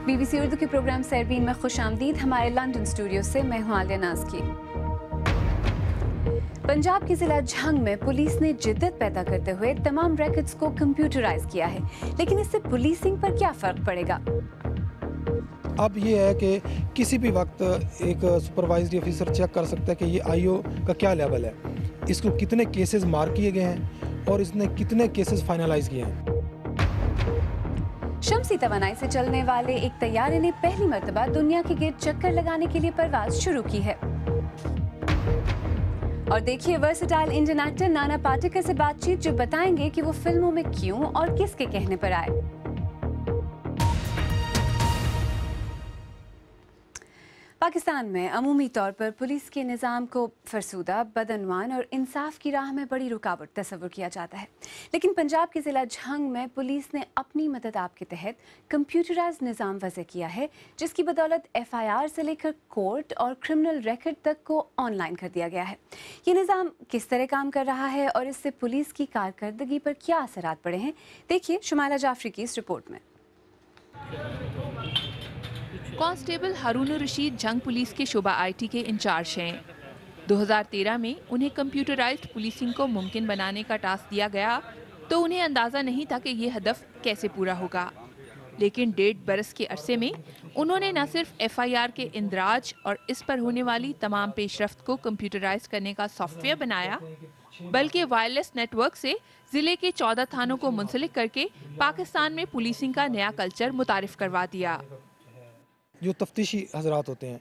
BBC Urdu के programme Sairbeen में खुशामदीद। हमारे लंदन स्टूडियो से मैं हूं आलिया नाज़की। पंजाब के जिला झंग में पुलिस ने जिद्दत पैदा करते हुए तमाम रिकॉर्ड्स को कंप्यूटराइज किया है, लेकिन इससे पुलिसिंग पर क्या फर्क पड़ेगा? अब ये है कि किसी भी वक्त एक सुपरवाइजरी ऑफिसर चेक कर सकता है कि ये आईओ का क्या लेवल है, इसको कितने केसेस मार्क किए गए हैं और इसने कितने केसेस फाइनलाइज किए हैं। शमसी तवानाई से चलने वाले एक तैयारे ने पहली मर्तबा दुनिया के गिर्द चक्कर लगाने के लिए परवाज शुरू की है। और देखिए versatile Indian actor Nana Patekar से बातचीत, जो बताएंगे कि वो फिल्मों में क्यों और किसके कहने पर आए। पाकिस्तान में अमूमी तौर पर पुलिस के निज़ाम को फरसूदा, बदअनवान और इंसाफ की राह में बड़ी रुकावट तस्वुर किया जाता है, लेकिन पंजाब के ज़िला झंग में पुलिस ने अपनी मदद आप के तहत कंप्यूटराइज निज़ाम वज़े किया है, जिसकी बदौलत FIR से लेकर कोर्ट और क्रिमिनल रिकॉर्ड तक को ऑनलाइन कर दिया गया है। ये निज़ाम किस तरह काम कर रहा है और इससे पुलिस की कारकर्दगी पर क्या असरात पड़े हैं, देखिए शुमाइला जाफरी की इस रिपोर्ट में। कांस्टेबल हारून रशीद झंग पुलिस के शोबा IT के इंचार्ज हैं। 2013 में उन्हें कंप्यूटराइज्ड पुलिसिंग को मुमकिन बनाने का टास्क दिया गया, तो उन्हें अंदाज़ा नहीं था कि ये हदफ कैसे पूरा होगा। लेकिन 1.5 बरस के अरसे में उन्होंने न सिर्फ FIR के इंदराज और इस पर होने वाली तमाम पेशरफ्त को कंप्यूटराइज करने का सॉफ्टवेयर बनाया, बल्कि वायरलेस नेटवर्क से ज़िले के 14 थानों को मुंसलिक करके पाकिस्तान में पुलिसिंग का नया कल्चर मुतारिफ करवा दिया। जो तफ्तीशी हजरात होते हैं,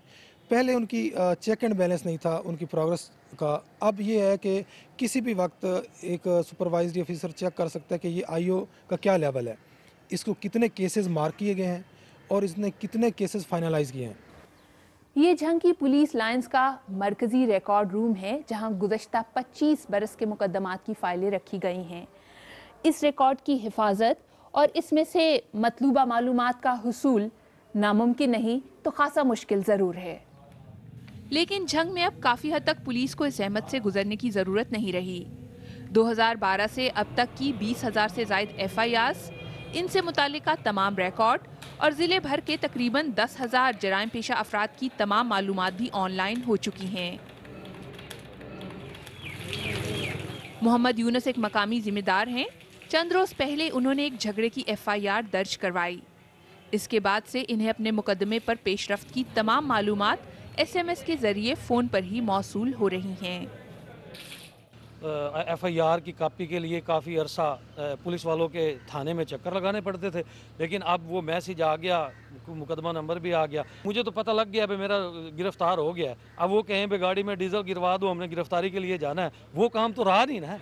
पहले उनकी चेक एंड बैलेंस नहीं था उनकी प्रोग्रेस का। अब ये है कि किसी भी वक्त एक सुपरवाइजरी ऑफिसर चेक कर सकता है कि ये आईओ का क्या लेवल है, इसको कितने केसेस मार्क किए गए हैं और इसने कितने केसेस फाइनलाइज किए हैं। ये झंग की पुलिस लाइंस का मरकजी रिकॉर्ड रूम है, जहां गुज़श्ता 25 बरस के मुकदमात की फाइलें रखी गई हैं। इस रिकॉर्ड की हिफाजत और इसमें से मतलूबा मालूमात का हुसूल नामुमकिन नहीं तो खासा मुश्किल ज़रूर है। लेकिन झंग में अब काफ़ी हद तक पुलिस को इस अहमत से गुजरने की ज़रूरत नहीं रही। 2012 से अब तक की 20,000 से ज़ायद FIRs, इनसे मुतालिका तमाम रिकॉर्ड और ज़िले भर के तकरीबन 10,000 जराइम पेशा अफराद की तमाम मालूमात भी ऑनलाइन हो चुकी हैं। मोहम्मद यूनुस एक मकामी जिम्मेदार हैं। चंद रोज़ पहले उन्होंने एक झगड़े की FIR दर्ज करवाई। इसके बाद से इन्हें अपने मुकदमे पर पेशरफ्त की तमाम मालूमात SMS के जरिए फ़ोन पर ही मौसूल हो रही हैं। FIR की कॉपी के लिए काफ़ी अरसा पुलिस वालों के थाने में चक्कर लगाने पड़ते थे, लेकिन अब वो मैसेज आ गया, मुकदमा नंबर भी आ गया, मुझे तो पता लग गया भाई मेरा गिरफ्तार हो गया है। अब वो कहें भाई गाड़ी में डीजल गिरवा दो, हमने गिरफ्तारी के लिए जाना है, वो काम तो रहा नहीं ना।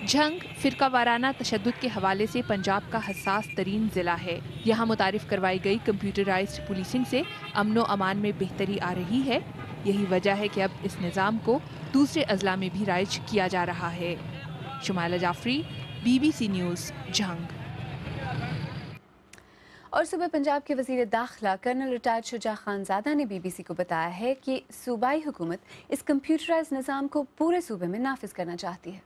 झंग फिरका वाराना तशद्दुद के हवाले से पंजाब का हसास तरीन ज़िला है। यहाँ मुतारिफ करवाई गई कंप्यूटराइज्ड पुलिसिंग से अमनो अमान में बेहतरी आ रही है। यही वजह है कि अब इस निज़ाम को दूसरे अजला में भी राइज किया जा रहा है। Shumaila Jafri, BBC news, Jhang. और सुबह पंजाब के वज़ीर दाखिला कर्नल रिटायर्ड शुजा खानज़ादा ने BBC को बताया है कि सूबाई हुकूमत इस कंप्यूटराइज निज़ाम को पूरे सूबे में नाफिज करना चाहती है।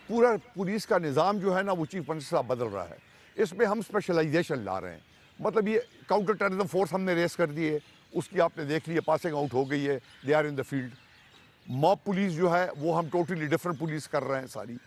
पूरा पुलिस का निज़ाम जो है ना वो चीफ मिनिस्टर साहब बदल रहा है, इसमें हम स्पेशलाइजेशन ला रहे हैं। मतलब ये काउंटर टेररिज्म फोर्स हमने रेस कर दी है, उसकी आपने देख लिया पासिंग आउट हो गई है, they are in the field. Mob police जो है वो हम टोटली डिफरेंट पुलिस कर रहे हैं सारी।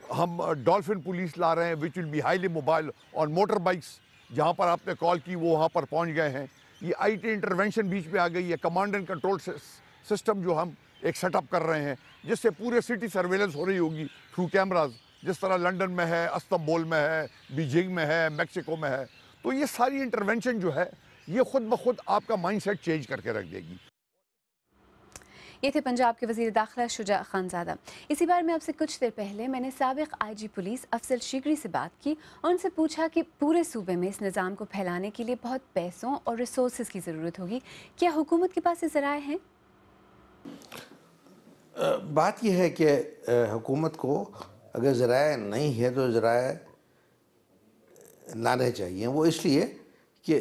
हम डॉल्फिन पुलिस ला रहे हैं which will be highly mobile on motor bikes, जहाँ पर आपने कॉल की वो वहाँ पर पहुँच गए हैं। ये IT इंटरवेंशन बीच में आ गई है, कमांड एंड कंट्रोल सिस्टम जो हम एक सेटअप कर रहे हैं, जिससे पूरे सिटी सर्वेलेंस हो रही होगी थ्रू कैमराज, जिस तरह लंदन में है, इस्तांबुल में है, बीजिंग में है, मैक्सिको में है। तो ये सारी इंटरवेंशन जो है ये खुद ब खुद आपका माइंडसेट चेंज करके रख देगी। ये थे पंजाब के वज़ीर दाखिला शुजा खानज़ादा। इसी बार में आपसे कुछ देर पहले मैंने साबिक़ IG पुलिस अफजल शिगरी से बात की और उनसे पूछा कि पूरे सूबे में इस निज़ाम को फैलाने के लिए बहुत पैसों और रिसोर्सेज की ज़रूरत होगी, क्या हुकूमत के पास ये ज़राए हैं? बात यह है कि हुकूमत को अगर ज़राए नहीं है तो ज़राए लाने चाहिए। वो इसलिए कि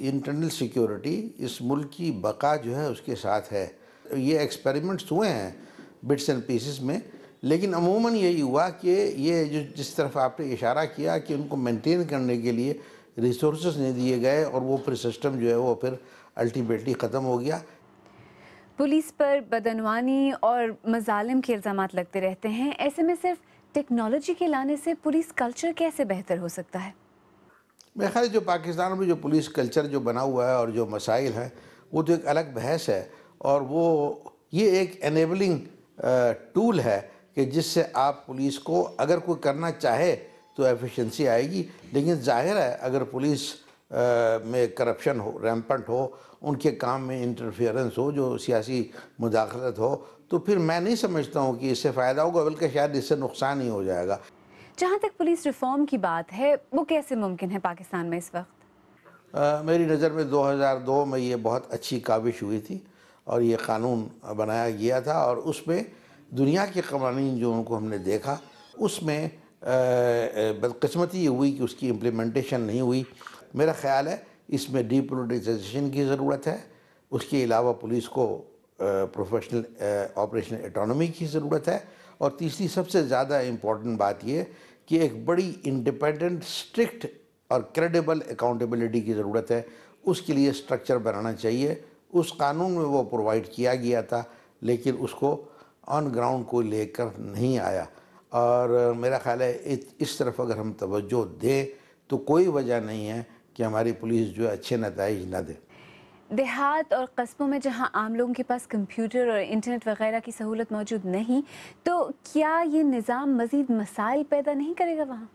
इंटरनल सिक्योरिटी इस मुल्क की बका जो है उसके साथ है। ये एक्सपेरिमेंट्स हुए हैं बिट्स एंड पीसेस में, लेकिन अमूमन यही हुआ कि ये जो जिस तरफ आपने इशारा किया कि उनको मेंटेन करने के लिए रिसोर्सेज नहीं दिए गए और वो फिर सिस्टम जो है वो फिर अल्टीमेटली ख़त्म हो गया। पुलिस पर बदनवानी और मजालिम के इल्ज़ाम लगते रहते हैं। ऐसे में सिर्फ टेक्नोलॉजी के लाने से पुलिस कल्चर कैसे बेहतर हो सकता है? मेरे ख्याल जो पाकिस्तान में जो पुलिस कल्चर जो बना हुआ है और जो मसाइल हैं वो तो एक अलग बहस है, और वो ये एक एनेबलिंग टूल है कि जिससे आप पुलिस को अगर कोई करना चाहे तो एफिशिएंसी आएगी। लेकिन जाहिर है अगर पुलिस में करप्शन हो, रैम्पेंट हो, उनके काम में इंटरफेरेंस हो, जो सियासी मुदाखलत हो, तो फिर मैं नहीं समझता हूँ कि इससे फ़ायदा होगा, बल्कि शायद इससे नुकसान ही हो जाएगा। जहाँ तक पुलिस रिफॉर्म की बात है, वो कैसे मुमकिन है पाकिस्तान में इस वक्त? मेरी नज़र में 2002 में ये बहुत अच्छी काविश हुई थी और ये क़ानून बनाया गया था, और उसमें दुनिया के क़वानीन जो उनको हमने देखा उसमें बदकिस्मती ये हुई कि उसकी इम्प्लीमेंटेशन नहीं हुई। मेरा ख़्याल है इसमें डीपोलिटिसाइजेशन की ज़रूरत है। उसके अलावा पुलिस को प्रोफेशनल ऑपरेशनल एटोनॉमी की ज़रूरत है, और तीसरी सबसे ज़्यादा इम्पॉर्टेंट बात ये कि एक बड़ी इंडिपेंडेंट, स्ट्रिक्ट और क्रेडिबल अकाउंटेबिलिटी की ज़रूरत है। उसके लिए स्ट्रक्चर बनाना चाहिए। उस कानून में वो प्रोवाइड किया गया था, लेकिन उसको ऑन ग्राउंड कोई लेकर नहीं आया, और मेरा ख्याल है इस तरफ अगर हम तवज्जो दें तो कोई वजह नहीं है कि हमारी पुलिस जो है अच्छे नताइज ना दे। देहात और कस्बों में जहां आम लोगों के पास कंप्यूटर और इंटरनेट वगैरह की सहूलत मौजूद नहीं, तो क्या ये निज़ाम मज़ीद मसाइल पैदा नहीं करेगा वहाँ?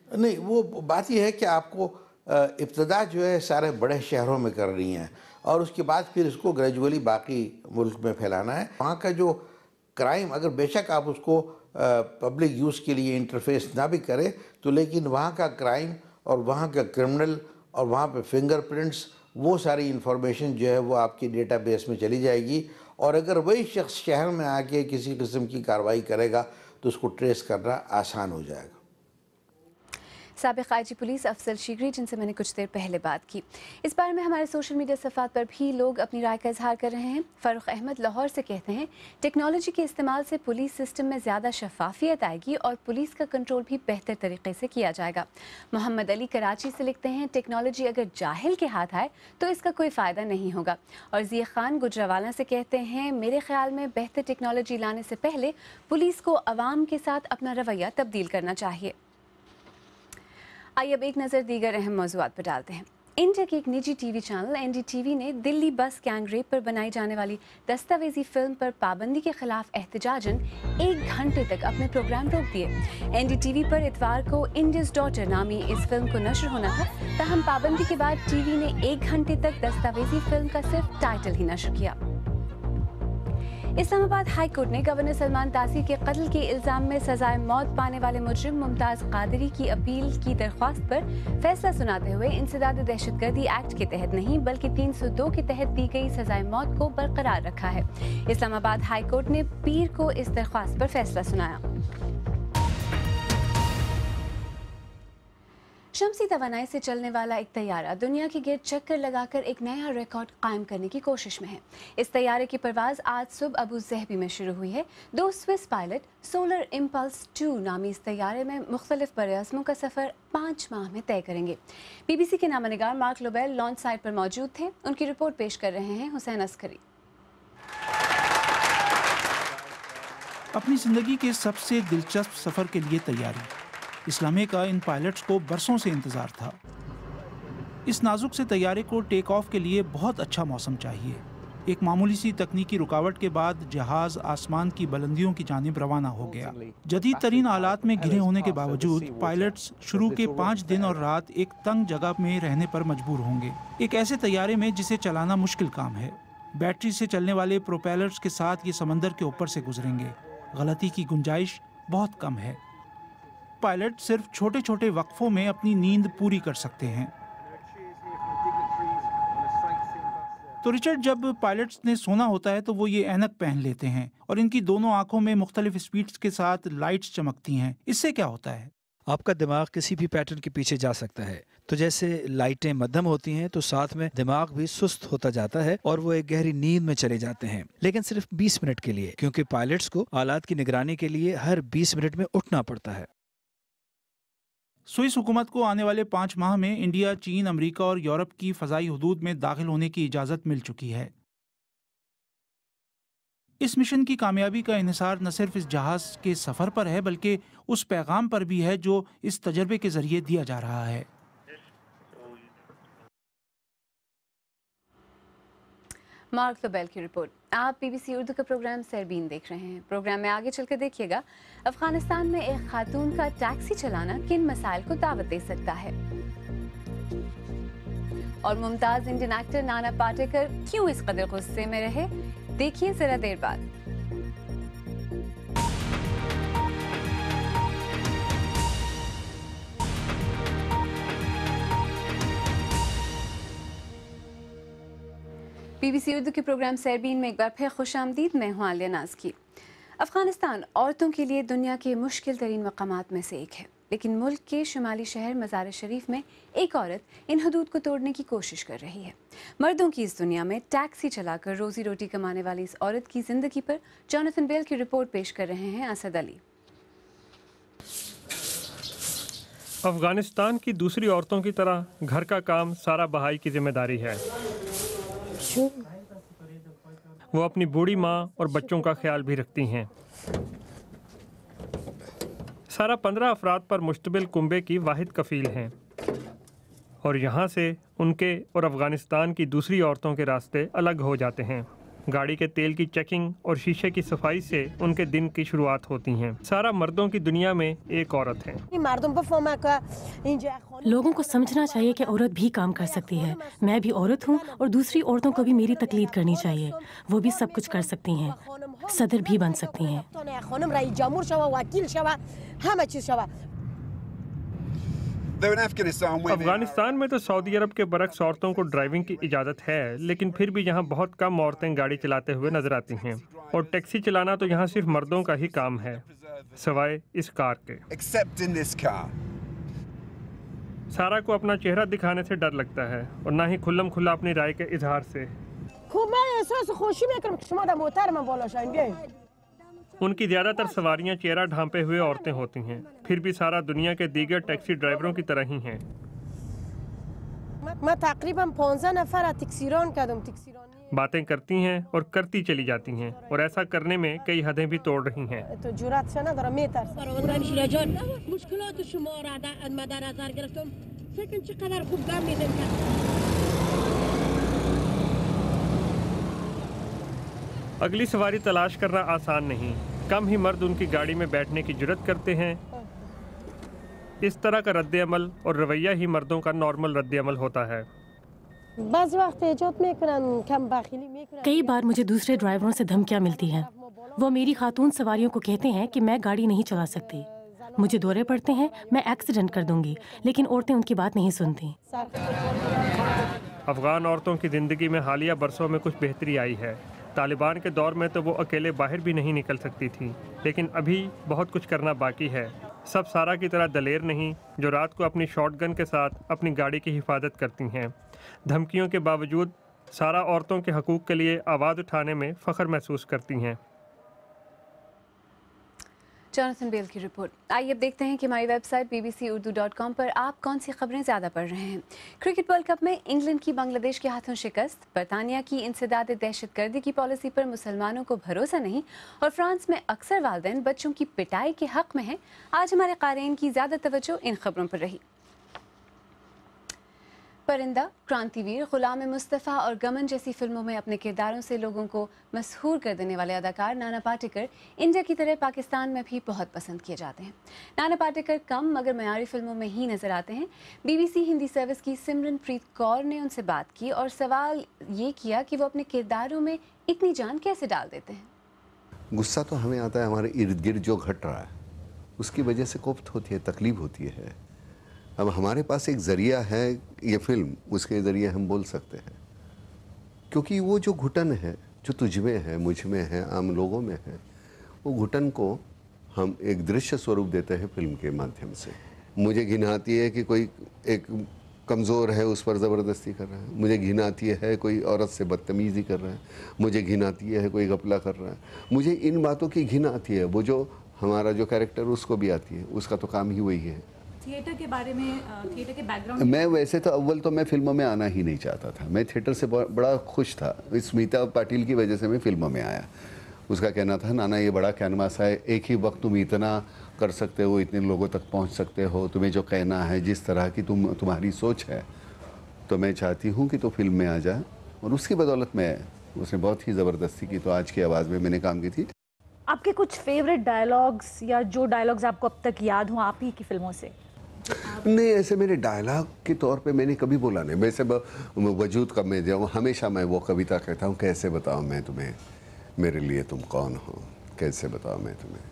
नहीं, वो बात यह है कि आपको इब्तदा जो है सारे बड़े शहरों में कर रही हैं, और उसके बाद फिर इसको ग्रेजुअली बाकी मुल्क में फैलाना है। वहाँ का जो क्राइम, अगर बेशक आप उसको पब्लिक यूज़ के लिए इंटरफेस ना भी करें, तो लेकिन वहाँ का क्राइम और वहाँ का क्रिमिनल और वहाँ पे फिंगरप्रिंट्स, वो सारी इंफॉर्मेशन जो है वो आपकी डेटाबेस में चली जाएगी, और अगर वही शख्स शहर में आके किसी किस्म की कार्रवाई करेगा तो उसको ट्रेस करना आसान हो जाएगा। साबिक़ आईजी पुलिस अफजल शीगरी, जिनसे मैंने कुछ देर पहले बात की। इस बारे में हमारे सोशल मीडिया सफ़ात पर भी लोग अपनी राय का इजहार कर रहे हैं। फ़ारूक अहमद लाहौर से कहते हैं, टेक्नोलॉजी के इस्तेमाल से पुलिस सिस्टम में ज़्यादा शफाफियत आएगी और पुलिस का कंट्रोल भी बेहतर तरीके से किया जाएगा। मोहम्मद अली कराची से लिखते हैं, टेक्नोलॉजी अगर जाहिल के हाथ आए तो इसका कोई फ़ायदा नहीं होगा। और ज़िया खान गुजरावाला से कहते हैं, मेरे ख्याल में बेहतर टेक्नोलॉजी लाने से पहले पुलिस को अवाम के साथ अपना रवैया तब्दील करना चाहिए। आइए अब एक नज़र दीगर अहम मौज़ूआत पर डालते हैं। इंडिया के एक निजी टीवी चैनल NDTV ने दिल्ली बस गैंग रेप पर बनाई जाने वाली दस्तावेजी फिल्म पर पाबंदी के खिलाफ एहतजाजन 1 घंटे तक अपने प्रोग्राम रोक दिए। NDTV पर इतवार को इंडियाज़ डॉटर नामी इस फिल्म को नशर होना था, ताहम पाबंदी के बाद टीवी ने 1 घंटे तक दस्तावेजी फिल्म का सिर्फ टाइटल ही नशर किया। इस्लामाबाद हाई कोर्ट ने गवर्नर सलमान तासीर के कत्ल के इल्ज़ाम में सजाए मौत पाने वाले मुजरिम मुमताज़ कादरी की अपील की दरख्वास्त पर फैसला सुनाते हुए इंसदाद दहशतगर्दी एक्ट के तहत नहीं बल्कि 302 के तहत दी गई सजाए मौत को बरकरार रखा है। इस्लामाबाद हाई कोर्ट ने पीर को इस दरख्वास्त पर फैसला सुनाया। शम्सी तवानाई से चलने वाला एक तैयारा दुनिया के गिर्द चक्कर लगाकर एक नया रिकॉर्ड कायम करने की कोशिश में है। इस तैयारे की परवाज़ आज सुबह अबू ज़हबी में शुरू हुई है। 2 स्विस पायलट सोलर इम्पल्स 2 नामी इस तैयारे में मुख्तलिफ बरअज़्मों का सफ़र 5 माह में तय करेंगे। BBC के नामानिगार मार्क लोबेल लॉन्च साइट पर मौजूद थे। उनकी रिपोर्ट पेश कर रहे हैं हुसैन अस्करी। अपनी ज़िंदगी के सबसे दिलचस्प सफ़र के लिए तैयारी, इस्लामी का इन पायलट्स को बरसों से इंतज़ार था। इस नाजुक से तैयारे को टेक ऑफ के लिए बहुत अच्छा मौसम चाहिए। एक मामूली सी तकनीकी रुकावट के बाद जहाज़ आसमान की बुलंदियों की जानिब रवाना हो गया। जदीद तरीन आलात में घिरे होने के बावजूद पायलट्स शुरू के 5 दिन और रात एक तंग जगह में रहने पर मजबूर होंगे, एक ऐसे तैयारे में जिसे चलाना मुश्किल काम है। बैटरी से चलने वाले प्रोपेलर्स के साथ ये समंदर के ऊपर से गुजरेंगे। गलती की गुंजाइश बहुत कम है। पायलट सिर्फ छोटे छोटे वक्फों में अपनी नींद पूरी कर सकते हैं। तो रिचर्ड, जब पायलट्स ने सोना होता है तो वो ये ऐनक पहन लेते हैं और इनकी दोनों आंखों में मुख्तलिफ स्पीड्स के साथ लाइट्स चमकती हैं। इससे क्या होता है? आपका दिमाग किसी भी पैटर्न के पीछे जा सकता है। तो जैसे लाइटें मध्यम होती हैं तो साथ में दिमाग भी सुस्त होता जाता है और वो एक गहरी नींद में चले जाते हैं, लेकिन सिर्फ 20 मिनट के लिए, क्योंकि पायलट्स को आलात की निगरानी के लिए हर 20 मिनट में उठना पड़ता है। स्विस हुकूमत को आने वाले 5 माह में इंडिया, चीन, अमेरिका और यूरोप की फ़ज़ाई हदूद में दाखिल होने की इजाज़त मिल चुकी है। इस मिशन की कामयाबी का इन्हिसार न सिर्फ इस जहाज़ के सफ़र पर है, बल्कि उस पैगाम पर भी है जो इस तजर्बे के ज़रिए दिया जा रहा है। मार्क लोबेल की रिपोर्ट। आप BBC उर्दू का प्रोग्राम सरबीन देख रहे हैं। प्रोग्राम में आगे चलकर देखिएगा, अफगानिस्तान में एक खातून का टैक्सी चलाना किन मसाइल को दावत दे सकता है, और मुमताज़ इंडियन एक्टर नाना पाटेकर क्यों इस कदर गुस्से में रहे, देखिए जरा देर बाद। BBC उर्दू के प्रोग्राम सरबीन में एक बार फिर खुशामदीद। मैं हूं आलिया नाज़की। अफगानिस्तान औरतों के लिए दुनिया के मुश्किल तरीन मकामात में से एक है, लेकिन मुल्क के शुमाली शहर मज़ार शरीफ में एक औरत इन हदूद को तोड़ने की कोशिश कर रही है। मर्दों की इस दुनिया में टैक्सी चलाकर रोज़ी रोटी कमाने वाली इस औरत की ज़िंदगी पर जॉनथन बेल की रिपोर्ट पेश कर रहे हैं असद अली। अफगानिस्तान की दूसरी औरतों की तरह घर का काम सारा बहाई की जिम्मेदारी है। वो अपनी बूढ़ी माँ और बच्चों का ख्याल भी रखती हैं। सारा 15 अफराद पर मुश्तमिल कुंबे की वाहिद कफील हैं, और यहाँ से उनके और अफगानिस्तान की दूसरी औरतों के रास्ते अलग हो जाते हैं। गाड़ी के तेल की चेकिंग और शीशे की सफाई से उनके दिन की शुरुआत होती हैं। सारा मर्दों की दुनिया में एक औरत है। लोगों को समझना चाहिए कि औरत भी काम कर सकती है। मैं भी औरत हूँ और दूसरी औरतों को भी मेरी तकलीद करनी चाहिए। वो भी सब कुछ कर सकती हैं, सदर भी बन सकती हैं। अफगानिस्तान में तो सऊदी अरब के बरक्स औरतों को ड्राइविंग की इजाज़त है, लेकिन फिर भी यहाँ बहुत कम औरतें गाड़ी चलाते हुए नजर आती हैं, और टैक्सी चलाना तो यहाँ सिर्फ मर्दों का ही काम है, सवाए इस कार के। सारा को अपना चेहरा दिखाने से डर लगता है, और ना ही खुल्लम खुल्ला अपनी राय के इजहार से। उनकी ज़्यादातर सवारियां चेहरा ढांपे हुए औरतें होती हैं, फिर भी सारा दुनिया के दीगर टैक्सी ड्राइवरों की तरह ही हैं। बातें करती हैं और करती चली जाती हैं, और ऐसा करने में कई हदें भी तोड़ रही हैं। अगली सवारी तलाश करना आसान नहीं। कम ही मर्द उनकी गाड़ी में बैठने की जुर्रत करते हैं। इस तरह का रद्द-ए-अमल और रवैया ही मर्दों का नॉर्मल रद्द-ए-अमल होता है। कई बार मुझे दूसरे ड्राइवरों से धमकियां मिलती हैं। वो मेरी खातून सवारियों को कहते हैं कि मैं गाड़ी नहीं चला सकती, मुझे दौरे पड़ते हैं, मैं एक्सीडेंट कर दूंगी, लेकिन औरतें उनकी बात नहीं सुनती। अफगान औरतों की ज़िंदगी में हालिया बरसों में कुछ बेहतरी आई है। तालिबान के दौर में तो वो अकेले बाहर भी नहीं निकल सकती थी, लेकिन अभी बहुत कुछ करना बाकी है। सब सारा की तरह दलेर नहीं, जो रात को अपनी शॉटगन के साथ अपनी गाड़ी की हिफाजत करती हैं। धमकियों के बावजूद सारा औरतों के हकूक़ के लिए आवाज़ उठाने में फ़ख्र महसूस करती हैं। जॉनथन बेल की रिपोर्ट। आइए अब देखते हैं कि हमारी वेबसाइट bbcurdu.com पर आप कौन सी खबरें ज़्यादा पढ़ रहे हैं। क्रिकेट वर्ल्ड कप में इंग्लैंड की बांग्लादेश के हाथों शिकस्त, बरतानिया की इंसदाद दहशतगर्दी की पॉलिसी पर मुसलमानों को भरोसा नहीं, और फ्रांस में अक्सर वालिदैन बच्चों की पिटाई के हक़ में हैं। आज हमारे क़ारीन की ज़्यादा तवज्जो इन खबरों पर रही। परिंदा, क्रांतिवीर, गुलाम मुस्तफ़ा और गमन जैसी फिल्मों में अपने किरदारों से लोगों को मशहूर कर देने वाले अदाकार नाना पाटेकर इंडिया की तरह पाकिस्तान में भी बहुत पसंद किए जाते हैं। नाना पाटेकर कम मगर मयारी फिल्मों में ही नज़र आते हैं। BBC हिंदी सर्विस की सिमरनप्रीत कौर ने उनसे बात की और सवाल ये किया कि वो अपने किरदारों में इतनी जान कैसे डाल देते हैं। गुस्सा तो हमें आता है, हमारे इर्द गिर्द जो घट रहा है उसकी वजह से कोफ्त होती है, तकलीफ होती है। अब हमारे पास एक ज़रिया है ये फिल्म, उसके ज़रिए हम बोल सकते हैं, क्योंकि वो जो घुटन है जो तुझ में है, मुझ में है, आम लोगों में है, वो घुटन को हम एक दृश्य स्वरूप देते हैं फिल्म के माध्यम से। मुझे घिन आती है कि कोई एक कमज़ोर है उस पर ज़बरदस्ती कर रहा है, मुझे घिन आती है कोई औरत से बदतमीज़ी कर रहा है, मुझे घिन आती है कोई घपला कर रहा है, मुझे इन बातों की घिन आती है। वो जो हमारा जो कैरेक्टर उसको भी आती है, उसका तो काम ही वही है। थिएटर के बारे में, थिएटर के बैकग्राउंड? मैं वैसे तो अव्वल तो मैं फिल्मों में आना ही नहीं चाहता था। मैं थिएटर से बड़ा खुश था। स्मिता पाटिल की वजह से मैं फिल्मों में आया। उसका कहना था, नाना ये बड़ा कैनवास है, एक ही वक्त तुम इतना कर सकते हो, इतने लोगों तक पहुंच सकते हो, तुम्हें जो कहना है, जिस तरह की तुम्हारी सोच है, तो मैं चाहती हूँ कि तो फिल्म में आ जाए। और उसकी बदौलत में उसने बहुत ही ज़बरदस्ती की, तो आज की आवाज़ में मैंने काम की थी। आपके कुछ फेवरेट डायलॉग्स या जो डायलॉग्स आपको अब तक याद हो आप ही की फिल्मों से? नहीं, ऐसे मेरे डायलॉग के तौर पे मैंने कभी बोला नहीं। वैसे वजूद कब में जाऊँ, हमेशा मैं वो कविता कहता हूँ, कैसे बताऊँ मैं तुम्हें, मेरे लिए तुम कौन हो, कैसे बताऊँ मैं तुम्हें।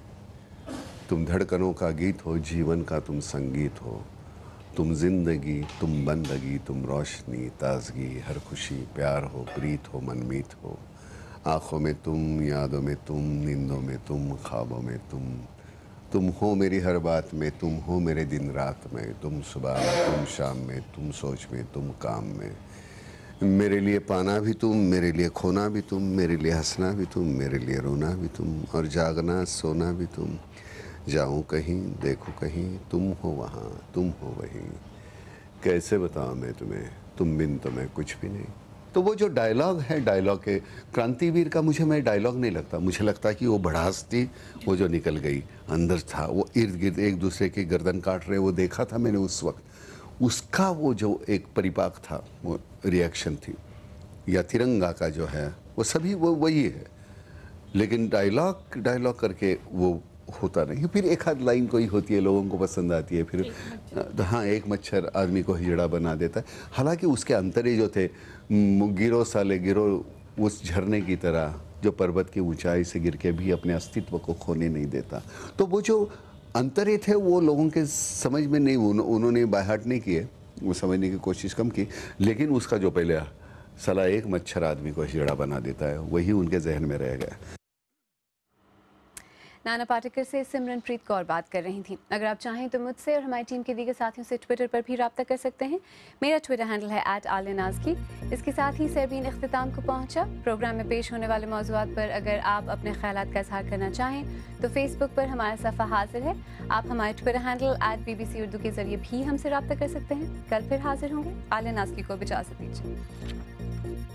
तुम धड़कनों का गीत हो, जीवन का तुम संगीत हो, तुम जिंदगी, तुम बंदगी, तुम रोशनी, ताजगी, हर खुशी, प्यार हो, प्रीत हो, मनमीत हो, आँखों में तुम, यादों में तुम, नींदों में तुम, ख्वाबों में तुम हो मेरी हर बात में, तुम हो मेरे दिन रात में, तुम सुबह में, तुम शाम में, तुम सोच में, तुम काम में, मेरे लिए पाना भी तुम, मेरे लिए खोना भी तुम, मेरे लिए हंसना भी तुम, मेरे लिए रोना भी तुम, और जागना सोना भी तुम, जाऊं कहीं देखूं कहीं, तुम हो वहाँ, तुम हो वहीं, कैसे बताऊं मैं तुम्हें, तुम बिन तो मैं कुछ भी नहीं। तो वो जो डायलॉग है, डायलॉग के क्रांतिवीर का मुझे मैं डायलॉग नहीं लगता, मुझे लगता कि वो भड़ास थी, वो जो निकल गई, अंदर था, वो इर्द गिर्द एक दूसरे की गर्दन काट रहे, वो देखा था मैंने उस वक्त, उसका वो जो एक परिपाक था, वो रिएक्शन थी। या तिरंगा का जो है वो सभी वो वही है, लेकिन डायलॉग करके वो होता नहीं। फिर एक आध लाइन कोई होती है, लोगों को पसंद आती है, फिर हाँ, एक मच्छर आदमी को हिजड़ा बना देता है। हालांकि उसके अंतरे जो थे, गिरो साले गिरो, उस झरने की तरह जो पर्वत की ऊंचाई से गिर के भी अपने अस्तित्व को खोने नहीं देता। तो वो जो अंतरे थे वो लोगों के समझ में नहीं, उन्होंने बायहाट नहीं किए, वो समझने की कोशिश कम की, लेकिन उसका जो पहले साला एक मच्छर आदमी को हिजड़ा बना देता है, वही उनके जहन में रह गया। नाना पाटेकर से सिमरनप्रीत कौर बात कर रही थी। अगर आप चाहें तो मुझसे और हमारी टीम के दीगर साथियों से ट्विटर पर भी रब्ता कर सकते हैं। मेरा ट्विटर हैंडल है @आलियानाज़की। इसके साथ ही सरबीन इख्तिताम को पहुंचा। प्रोग्राम में पेश होने वाले मौज़ूआत पर अगर आप अपने ख्यालात का इजहार करना चाहें तो फेसबुक पर हमारा सफ़ा हाजिर है। आप हमारे ट्विटर हैंडल @BBC उर्दू के ज़रिए भी हमसे रब्ता कर सकते हैं। कल फिर हाजिर होंगे। आलियानाज़की को भी इजाज़त दीजिए।